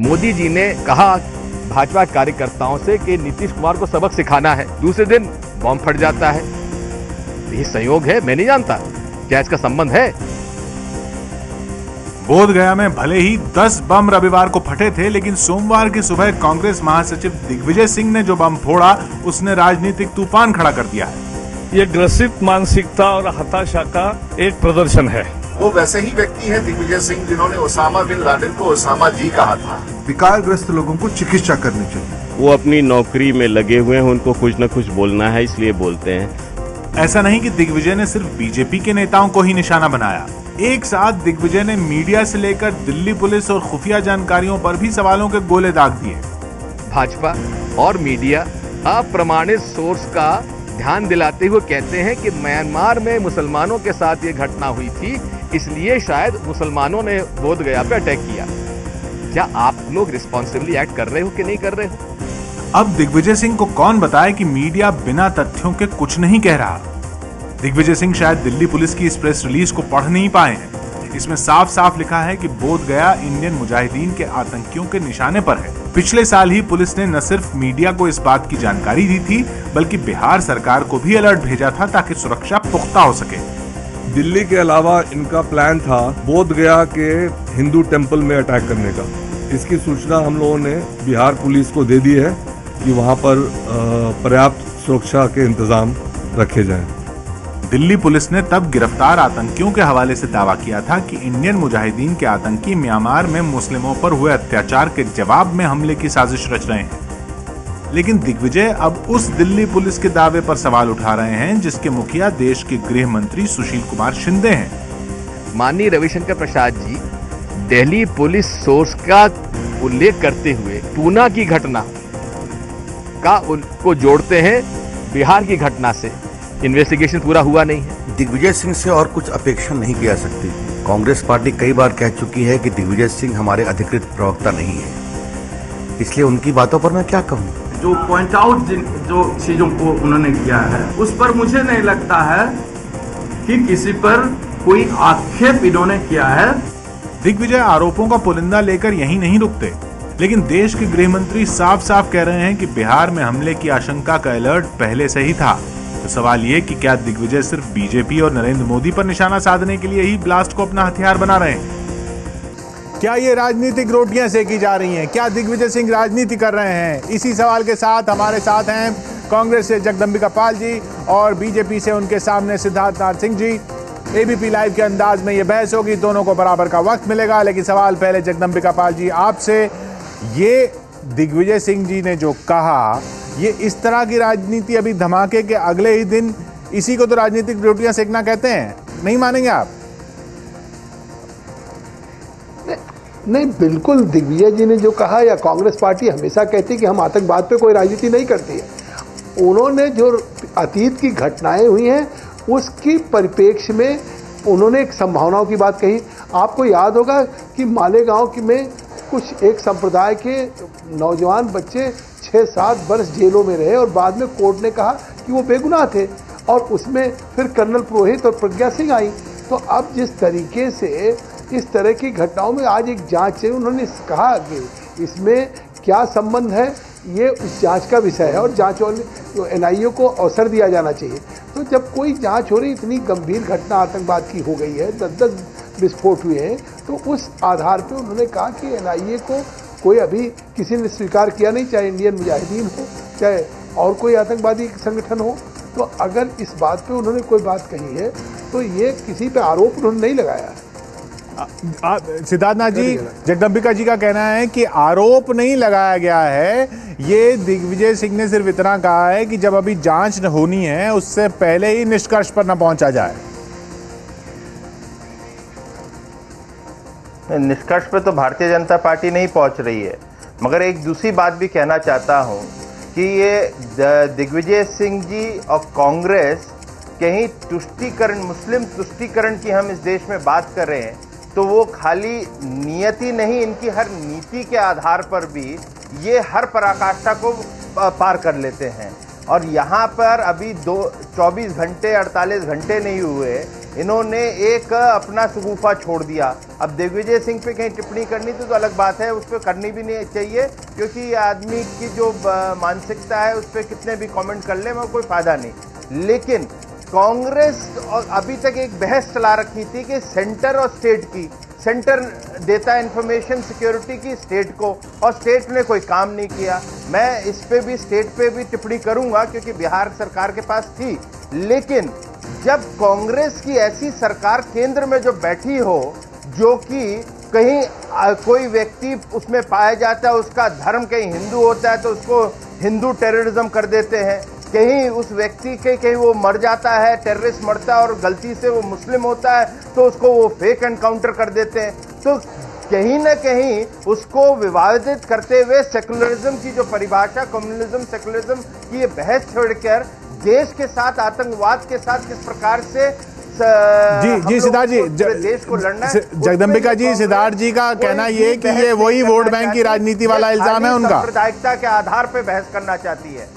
मोदी जी ने कहा भाजपा कार्यकर्ताओं से कि नीतीश कुमार को सबक सिखाना है, दूसरे दिन बॉम्ब फट जाता है। ये संयोग है? मैं नहीं जानता, क्या इसका संबंध है? बोधगया में भले ही 10 बम रविवार को फटे थे, लेकिन सोमवार की सुबह कांग्रेस महासचिव दिग्विजय सिंह ने जो बम फोड़ा उसने राजनीतिक तूफान खड़ा कर दिया है। ये ग्रसित मानसिकता और हताशा का एक प्रदर्शन है। वो वैसे ही व्यक्ति है दिग्विजय सिंह जिन्होंने ओसामा बिन लादेन को ओसामा जी कहा था। विकारग्रस्त लोगों को चिकित्सा करनी चाहिए। वो अपनी नौकरी में लगे हुए हैं, उनको कुछ न कुछ बोलना है, इसलिए बोलते हैं। ऐसा नहीं कि दिग्विजय ने सिर्फ बीजेपी के नेताओं को ही निशाना बनाया। एक साथ दिग्विजय ने मीडिया से लेकर दिल्ली पुलिस और खुफिया जानकारियों पर भी सवालों के गोले दाग दिए। भाजपा और मीडिया अप्रमाणित सोर्स का ध्यान दिलाते हुए कहते हैं कि म्यांमार में मुसलमानों के साथ ये घटना हुई थी, इसलिए शायद मुसलमानों ने बोधगया पे अटैक किया। क्या आप लोग रिस्पॉन्सिबली एक्ट कर रहे हो कि नहीं कर रहे हो? अब दिग्विजय सिंह को कौन बताए कि मीडिया बिना तथ्यों के कुछ नहीं कह रहा। दिग्विजय सिंह शायद दिल्ली पुलिस की इस प्रेस रिलीज को पढ़ नहीं पाए हैं। इसमें साफ साफ लिखा है कि बोधगया इंडियन मुजाहिदीन के आतंकियों के निशाने पर है। पिछले साल ही पुलिस ने न सिर्फ मीडिया को इस बात की जानकारी दी थी, बल्कि बिहार सरकार को भी अलर्ट भेजा था ताकि सुरक्षा पुख्ता हो सके। दिल्ली के अलावा इनका प्लान था बोधगया के हिंदू टेम्पल में अटैक करने का। इसकी सूचना हम लोगों ने बिहार पुलिस को दे दी है कि वहां पर पर्याप्त सुरक्षा के इंतजाम रखे जाएं। दिल्ली पुलिस ने तब गिरफ्तार आतंकियों के हवाले से दावा किया था कि इंडियन मुजाहिदीन के आतंकी म्यांमार में मुस्लिमों पर हुए अत्याचार के जवाब में हमले की साजिश रच रहे हैं। लेकिन दिग्विजय अब उस दिल्ली पुलिस के दावे पर सवाल उठा रहे हैं जिसके मुखिया देश के गृह मंत्री सुशील कुमार शिंदे हैं। माननीय रविशंकर प्रसाद जी दिल्ली पुलिस सोर्स का उल्लेख करते हुए पूना की घटना का उनको जोड़ते हैं बिहार की घटना से। इन्वेस्टिगेशन पूरा हुआ नहीं है। दिग्विजय सिंह से और कुछ अपेक्षा नहीं की जा सकती। कांग्रेस पार्टी कई बार कह चुकी है कि दिग्विजय सिंह हमारे अधिकृत प्रवक्ता नहीं है, इसलिए उनकी बातों पर मैं क्या कहूँ। जो पॉइंट आउट जो चीजों को उन्होंने किया है उस पर मुझे नहीं लगता है कि किसी पर कोई आक्षेप इन्होंने किया है। दिग्विजय आरोपों का पुलिंदा लेकर यहीं नहीं रुकते, लेकिन देश के गृह मंत्री साफ साफ कह रहे हैं कि बिहार में हमले की आशंका का अलर्ट पहले से ही था। तो सवाल ये कि क्या दिग्विजय सिर्फ बीजेपी और नरेंद्र मोदी पर निशाना साधने के लिए ही ब्लास्ट को अपना हथियार बना रहे हैं? क्या ये राजनीतिक रोटियां सेकी जा रही हैं? क्या दिग्विजय सिंह राजनीति कर रहे हैं? इसी सवाल के साथ हमारे साथ हैं कांग्रेस से जगदम्बिका पाल जी और बीजेपी से उनके सामने सिद्धार्थनाथ सिंह जी। एबीपी लाइव के अंदाज में ये बहस होगी, दोनों को बराबर का वक्त मिलेगा। लेकिन सवाल पहले जगदम्बिका पाल जी आपसे, ये दिग्विजय सिंह जी ने जो कहा, ये इस तरह की राजनीति अभी धमाके के अगले ही दिन, इसी को तो राजनीतिक रोटियां सेकना कहते हैं। नहीं मानेंगे आप? नहीं, बिल्कुल दिग्विजय जी ने जो कहा, या कांग्रेस पार्टी हमेशा कहती है कि हम आतंकवाद पे कोई राजनीति नहीं करती है। उन्होंने जो अतीत की घटनाएं हुई हैं उसकी परिप्रेक्ष्य में उन्होंने एक संभावनाओं की बात कही। आपको याद होगा कि मालेगांव में कुछ एक संप्रदाय के नौजवान बच्चे 6-7 वर्ष जेलों में रहे और बाद में कोर्ट ने कहा कि वो बेगुनाह थे, और उसमें फिर कर्नल पुरोहित और प्रज्ञा सिंह आई। तो अब जिस तरीके से इस तरह की घटनाओं में आज एक जांच है, उन्होंने कहा कि इसमें क्या संबंध है, ये उस जांच का विषय है और जांच वाले एनआईए को अवसर दिया जाना चाहिए। तो जब कोई जांच हो रही, इतनी गंभीर घटना आतंकवाद की हो गई है, 10-10 विस्फोट हुए हैं, तो उस आधार पे उन्होंने कहा कि एनआईए को कोई अभी किसी ने स्वीकार किया नहीं, चाहे इंडियन मुजाहिदीन हो चाहे और कोई आतंकवादी संगठन हो। तो अगर इस बात पे उन्होंने कोई बात कही है तो ये किसी पे आरोप उन्होंने नहीं लगाया है। सिद्धार्थनाथ जी, जगदम्बिका जी का कहना है कि आरोप नहीं लगाया गया है। ये दिग्विजय सिंह ने सिर्फ इतना कहा है कि जब अभी जांच होनी है उससे पहले ही निष्कर्ष पर न पहुंचा जाए। निष्कर्ष पर तो भारतीय जनता पार्टी नहीं पहुंच रही है, मगर एक दूसरी बात भी कहना चाहता हूं कि ये दिग्विजय सिंह जी और कांग्रेस कहीं तुष्टीकरण, मुस्लिम तुष्टीकरण की हम इस देश में बात कर रहे हैं, तो वो खाली नियति नहीं, इनकी हर नीति के आधार पर भी ये हर पराकाष्ठा को पार कर लेते हैं। और यहाँ पर अभी 24 घंटे 48 घंटे नहीं हुए इन्होंने एक अपना शगुफा छोड़ दिया। अब दिग्विजय सिंह पे कहीं टिप्पणी करनी थी तो अलग बात है, उस पर करनी भी नहीं चाहिए, क्योंकि ये आदमी की जो मानसिकता है उस पर कितने भी कमेंट कर ले, कोई फायदा नहीं। लेकिन कांग्रेस अभी तक एक बहस चला रखी थी कि सेंटर और स्टेट की, सेंटर देता है इंफॉर्मेशन सिक्योरिटी की स्टेट को, और स्टेट ने कोई काम नहीं किया। मैं इस पे भी, स्टेट पे भी टिप्पणी करूंगा क्योंकि बिहार सरकार के पास थी, लेकिन जब कांग्रेस की ऐसी सरकार केंद्र में जो बैठी हो, जो कि कहीं कोई व्यक्ति उसमें पाया जाता है, उसका धर्म कहीं हिंदू होता है तो उसको हिंदू टेररिज्म कर देते हैं, कहीं उस व्यक्ति के कहीं वो मर जाता है, टेररिस्ट मरता है और गलती से वो मुस्लिम होता है तो उसको वो फेक एनकाउंटर कर देते हैं। तो कहीं ना कहीं उसको विवादित करते हुए सेकुलरिज्म की जो परिभाषा, कम्युनिज्म सेकुलरिज्म की ये बहस छोड़कर देश के साथ, आतंकवाद के साथ किस प्रकार से जी सिद्धार्थ जी, देश को लड़ना है। जगदम्बिका जी, सिद्धार्थ जी का कहना ये कि ये वही वोट बैंक की राजनीति वाला इल्जाम है उनका, सांप्रदायिकता के आधार पर बहस करना चाहती है।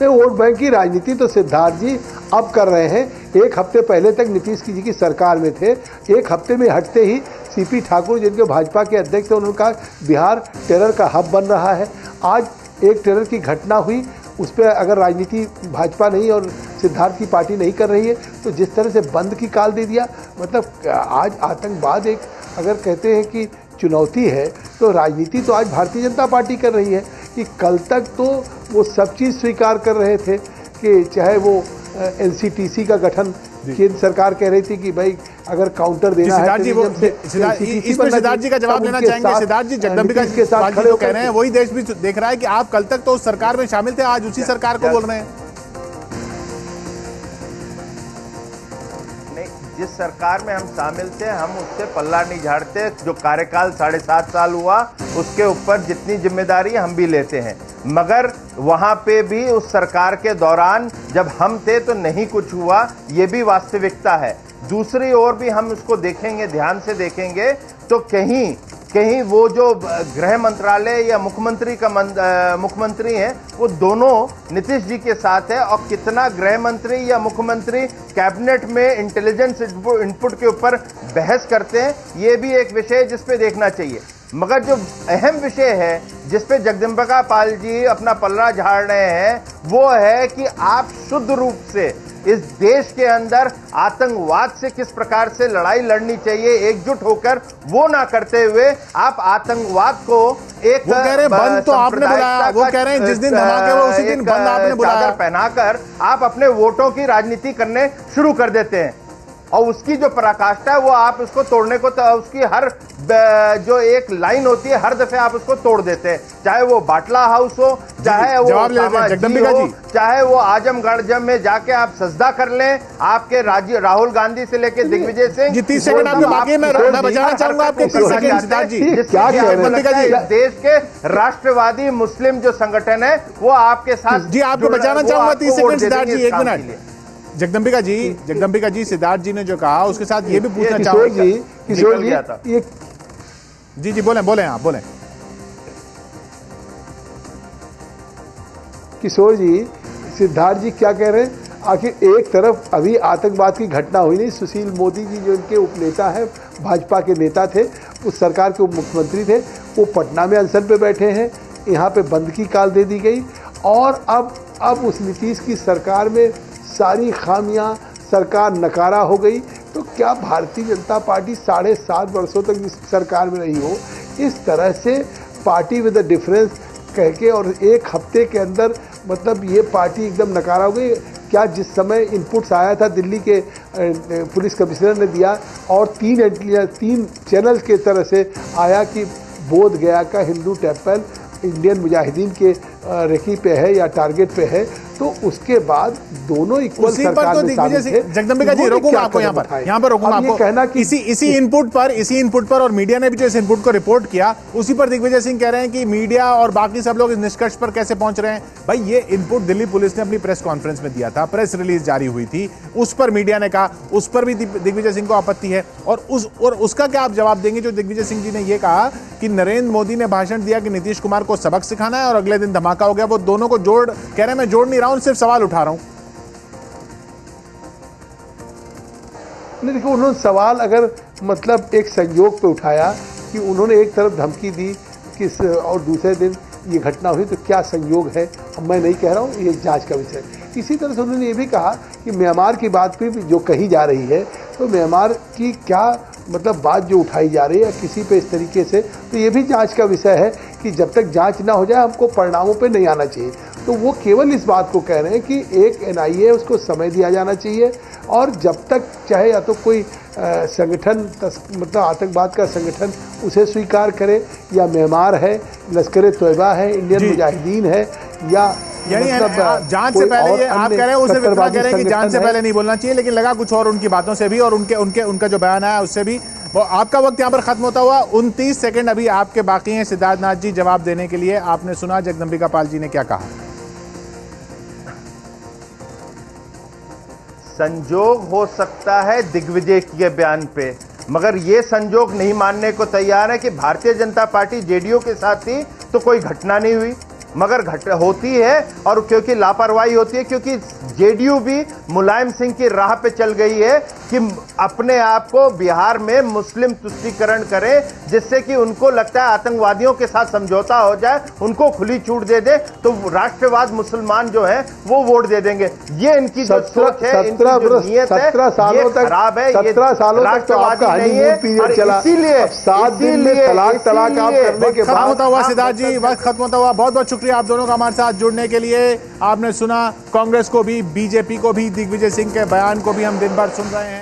वोट बैंक की राजनीति तो सिद्धार्थ जी अब कर रहे हैं। एक हफ्ते पहले तक नीतीश जी की सरकार में थे, एक हफ्ते में हटते ही सीपी ठाकुर जिनके भाजपा के अध्यक्ष थे, उन्होंने कहा बिहार टेरर का हब बन रहा है। आज एक टेरर की घटना हुई, उस पर अगर राजनीति भाजपा नहीं और सिद्धार्थ की पार्टी नहीं कर रही है तो जिस तरह से बंद की काल दे दिया, मतलब आज आतंकवाद एक अगर कहते हैं कि चुनौती है तो राजनीति तो आज भारतीय जनता पार्टी कर रही है। कि कल तक तो वो सब चीज़ स्वीकार कर रहे थे कि चाहे वो एनसीटीसी का गठन केंद्र सरकार कह रही थी कि भाई अगर काउंटर देना है सिद्धार्थ जी, वो इसमें सिद्धार्थ जी का जवाब लेना चाहेंगे। सिद्धार्थ जी, जगदम्बिका के साथ खड़े कह रहे हैं वही देश भी देख रहा है कि आप कल तक तो उस सरकार में शामिल थे, आज उसी सरकार को बोल रहे हैं। जिस सरकार में हम शामिल थे हम उससे पल्ला नहीं झाड़ते। जो कार्यकाल 7.5 साल हुआ उसके ऊपर जितनी जिम्मेदारी हम भी लेते हैं, मगर वहां पे भी उस सरकार के दौरान जब हम थे तो नहीं कुछ हुआ, ये भी वास्तविकता है। दूसरी ओर भी हम उसको देखेंगे, ध्यान से देखेंगे तो कहीं कहीं वो जो गृह मंत्रालय या मुख्यमंत्री हैं वो दोनों नीतीश जी के साथ है, और कितना गृह मंत्री या मुख्यमंत्री कैबिनेट में इंटेलिजेंस इनपुट के ऊपर बहस करते हैं, ये भी एक विषय है जिस पे देखना चाहिए। मगर जो अहम विषय है जिस पे जगदम्बिका पाल जी अपना पल्ला झाड़ रहे हैं वो है कि आप शुद्ध रूप से इस देश के अंदर आतंकवाद से किस प्रकार से लड़ाई लड़नी चाहिए एकजुट होकर, वो ना करते हुए आप आतंकवाद को एक, वो कह रहे हैं बंद तो आपने बुलाया, वो कह रहे हैं जिस दिन धमाके हुए उसी दिन बंद आपने बुलाया, पहनाकर आप अपने वोटों की राजनीति करने शुरू कर देते हैं, और उसकी जो पराकाष्ठा है वो आप उसको तोड़ने को, उसकी हर जो एक लाइन होती है हर दफे आप उसको तोड़ देते हैं, चाहे वो बाटला हाउस हो, चाहे वो हो, चाहे वो आजमगढ़ जब में जाके आप सजदा कर लें, आपके राहुल गांधी से लेके दिग्विजय सिंह। 30 सेकंड आपके बाकी, मैं बचाना चाहूंगा आपके 30 सेकंड सिद्धार्थ जी। क्या देश के राष्ट्रवादी मुस्लिम जो संगठन है वो आपके साथ जी, आपको बचाना चाहूंगा 30 सेकंड सिद्धार्थ जी, 1 मिनट। जगदम्बिका जी, सिद्धार्थ जी ने जो कहा उसके साथ ये भी पूछना चाहूंगा किशोर जी, जी बोले आप बोले। किशोर जी, सिद्धार्थ जी क्या कह रहे हैं, आखिर एक तरफ अभी आतंकवाद की घटना हुई नहीं, सुशील मोदी जी जो इनके उपनेता है, भाजपा के नेता थे, उस सरकार के उप मुख्यमंत्री थे, वो पटना में अनशन पे बैठे हैं, यहाँ पे बंद की काल दे दी गई, और अब उस नीतीश की सरकार में सारी खामियां, सरकार नकारा हो गई। तो क्या भारतीय जनता पार्टी 7.5 वर्षों तक इस सरकार में रही हो, इस तरह से पार्टी विद अ डिफरेंस कह के, और एक हफ्ते के अंदर मतलब ये पार्टी एकदम नकारा हो गई? क्या जिस समय इनपुट्स आया था दिल्ली के पुलिस कमिश्नर ने दिया, और 3 चैनल के तरह से आया कि बोध गया का हिंदू टेम्पल इंडियन मुजाहिदीन के रेखी पे है या टारगेट पे है, तो उसके बाद दोनों इक्वल सरकार में शामिल थे। जगदम्बिका जी, रोकूंगा आपको यहाँ पर रोकूंगा आपको, कहना कि इसी इनपुट पर और मीडिया ने भी जो इस इनपुट को रिपोर्ट किया उसी पर दिग्विजय सिंह कह रहे हैं कि मीडिया और बाकी सब लोग इस निष्कर्ष पर कैसे पहुंच रहे हैं। भाई, ये इनपुट दिल्ली पुलिस ने अपनी प्रेस कॉन्फ्रेंस में दिया था, प्रेस रिलीज जारी हुई थी, उस पर मीडिया ने कहा, उस पर भी दिग्विजय सिंह को आपत्ति है, और उसका क्या आप जवाब देंगे जो दिग्विजय सिंह जी ने यह कहा कि नरेंद्र मोदी ने भाषण दिया कि नीतीश कुमार को सबक सिखाना है और अगले दिन धमाका हो गया। वो दोनों को कह रहे हैं मैं जोड़ नहीं रहा हूं, सिर्फ सवाल उठा रहा हूं। नहीं, देखो उन्होंने सवाल अगर मतलब एक संयोग पे उठाया कि उन्होंने एक तरफ धमकी दी कि और दूसरे दिन ये घटना हुई, तो क्या संयोग है मैं नहीं कह रहा हूँ, ये जांच का विषय। इसी तरह से उन्होंने ये भी कहा कि म्यांमार की बात पे जो कही जा रही है, तो म्यांमार की क्या मतलब बात जो उठाई जा रही है किसी पे इस तरीके से, तो ये भी जांच का विषय है कि जब तक जांच ना हो जाए हमको परिणामों पे नहीं आना चाहिए। तो वो केवल इस बात को कह रहे हैं कि एक NIA उसको समय दिया जाना चाहिए, और जब तक चाहे या तो कोई संगठन मतलब आतंकवाद का संगठन उसे स्वीकार करे, या म्यांमार है, लश्कर तोयबा है, इंडियन मुजाहिदीन है, या यानी मतलब जांच से पहले ये आप कह रहे हैं, उसे वित्रा कह रहे हैं कि जांच से पहले नहीं बोलना चाहिए, लेकिन लगा कुछ और उनकी बातों से भी और उनका जो बयान आया उससे भी। वो आपका वक्त यहाँ पर खत्म होता हुआ 29 सेकंड अभी आपके बाकी हैं सिद्धार्थ नाथ जी जवाब देने के लिए। आपने सुना जगदम्बिका पाल जी ने क्या कहा? संजोग हो सकता है दिग्विजय के बयान पे, मगर ये संजोग नहीं मानने को तैयार है कि भारतीय जनता पार्टी जेडीयू के साथ थी तो कोई घटना नहीं हुई, मगर होती है, और क्योंकि लापरवाही होती है, क्योंकि जेडीयू भी मुलायम सिंह की राह पे चल गई है कि अपने आप को बिहार में मुस्लिम तुष्टीकरण करें, जिससे कि उनको लगता है आतंकवादियों के साथ समझौता हो जाए, उनको खुली छूट दे दे तो राष्ट्रवाद मुसलमान जो है वो वोट दे देंगे। ये इनकी जो सोच है, इनकी जो नीयत है, ये खराब है, ये राष्ट्रवादी नहीं है, और इसीलिए 7 दिन में तलाक आप करने के बाद होता हुआ सिद्धार्थ जी वक्त खत्म होता हुआ। बहुत बहुत शुक्रिया आप दोनों का हमारे साथ जुड़ने के लिए। आपने सुना कांग्रेस को भी, बीजेपी को भी, दिग्विजय सिंह के बयान को भी हम दिन भर सुन रहे हैं।